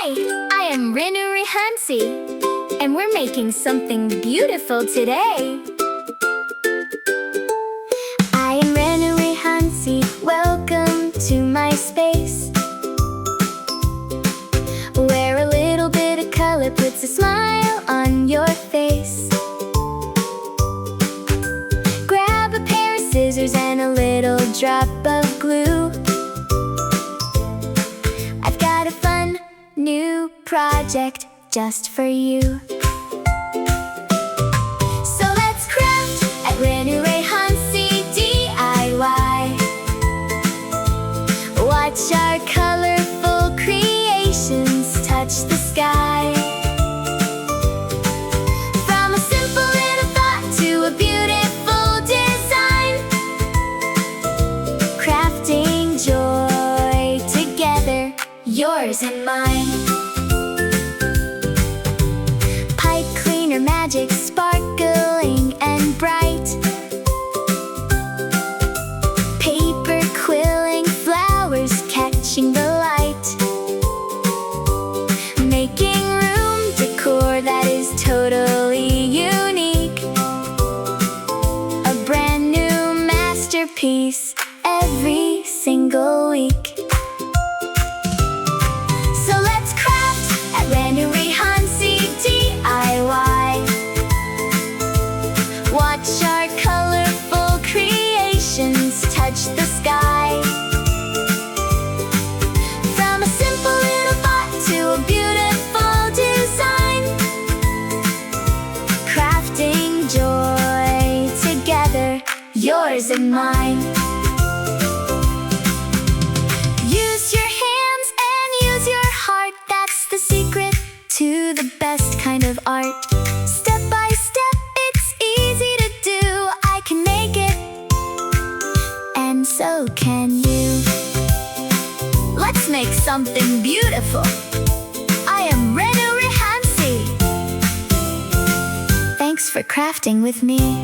Hi, I am Renu Rehansi, and we're making something beautiful today. I am Renu Rehansi, welcome to my space, where a little bit of color puts a smile on your face. Grab a pair of scissors and a little drop of glue. I've got a fun new project just for you. So let's craft at Renu Rehansi DIY. Watch our colorful creations touch the sky. From a simple little thought to a beautiful design, crafting joy together, yours and mine. Pipe cleaner magic sparkling and bright, paper quilling flowers catching the light, making room decor that is totally unique. A brand new masterpiece every single week. So let's craft at Renu Rehansi DIY. Watch our colorful creations touch the sky. From a simple little thought to a beautiful design, crafting joy together, yours and mine. Use your hands and use your heart, that's the secret to the best kind of art. Step by step, it's easy to do. I can make it, and so can you. Let's make something beautiful. I am Renu Rehansi. Thanks for crafting with me.